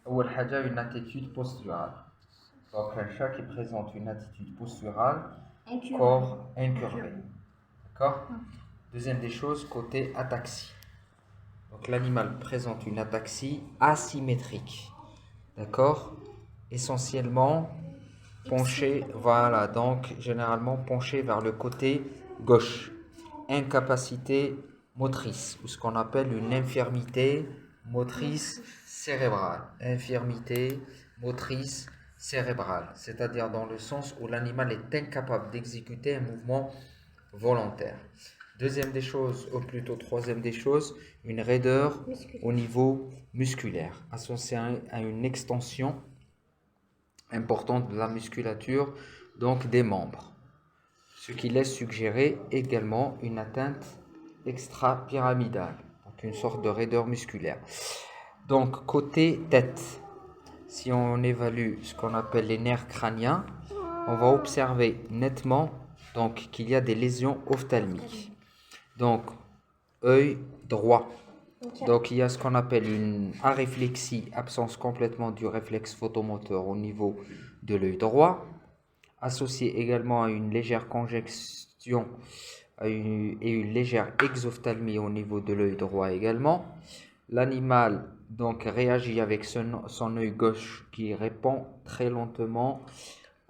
أول حاجة une attitude posturale. Donc un chat qui présente une attitude posturale, corps incurvé. D'accord? Deuxième des choses, côté ataxie. Donc l'animal présente une ataxie asymétrique. D'accord? Essentiellement penché, voilà, donc généralement penché vers le côté gauche. Incapacité motrice, ou ce qu'on appelle une infirmité motrice cérébrale. Infirmité motrice cérébrale, c'est-à-dire dans le sens où l'animal est incapable d'exécuter un mouvement volontaire. Deuxième des choses, ou plutôt troisième des choses, une raideur au niveau musculaire, associée à une extension importante de la musculature, donc des membres. Ce qui laisse suggérer également une atteinte extra-pyramidale, donc une sorte de raideur musculaire. Donc côté tête, si on évalue ce qu'on appelle les nerfs crâniens, on va observer nettement donc qu'il y a des lésions ophtalmiques. Donc œil droit. Donc il y a ce qu'on appelle une aréflexie, absence complètement du réflexe photomoteur au niveau de l'œil droit, associé également à une légère congestion et une légère exophtalmie au niveau de l'œil droit également. L'animal donc réagit avec son œil gauche qui répond très lentement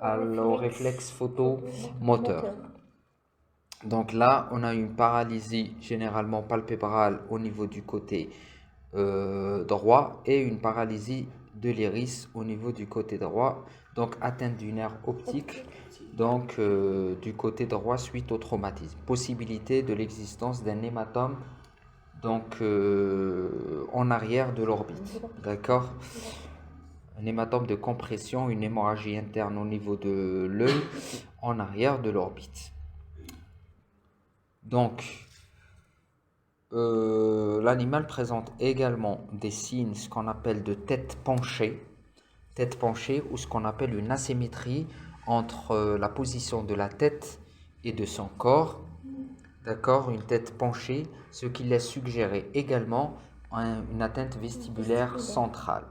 au réflexe photomoteur. Donc là, on a une paralysie généralement palpébrale au niveau du côté droit et une paralysie de l'iris au niveau du côté droit, donc atteinte du nerf optique donc du côté droit suite au traumatisme. Possibilité de l'existence d'un hématome donc en arrière de l'orbite, d'accord? Un hématome de compression, une hémorragie interne au niveau de l'œil en arrière de l'orbite. Donc, l'animal présente également des signes, ce qu'on appelle de tête penchée ou ce qu'on appelle une asymétrie entre la position de la tête et de son corps, d'accord, une tête penchée, ce qui laisse suggérer également une atteinte vestibulaire centrale.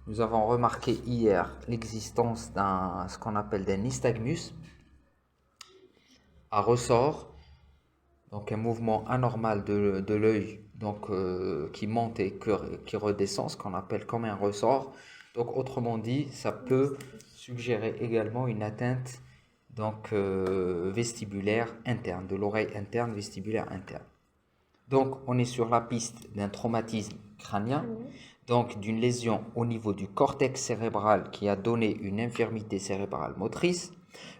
Nous avons remarqué hier l'existence ce qu'on appelle d'un nystagmus à ressort, donc un mouvement anormal de l'œil donc qui monte et qui redescend, ce qu'on appelle comme un ressort. Donc autrement dit, ça peut suggérer également une atteinte donc vestibulaire interne, de l'oreille interne, vestibulaire interne. Donc on est sur la piste d'un traumatisme crânien, donc d'une lésion au niveau du cortex cérébral qui a donné une infirmité cérébrale motrice,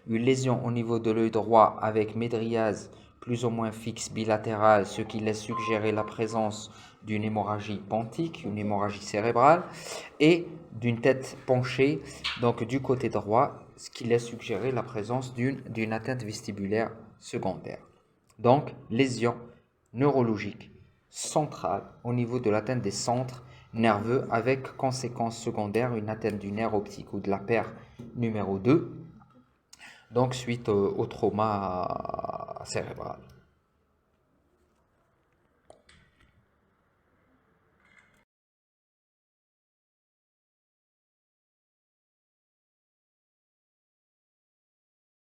une lésion au niveau de l'œil droit avec médriase plus ou moins fixe bilatérale, ce qui laisse suggérer la présence d'une hémorragie pontique, une hémorragie cérébrale, et d'une tête penchée, donc du côté droit, ce qui laisse suggérer la présence d'une atteinte vestibulaire secondaire. Donc, lésion neurologique centrale au niveau de l'atteinte des centres nerveux avec conséquence secondaire, une atteinte du nerf optique ou de la paire numéro 2, donc suite au trauma cérébral.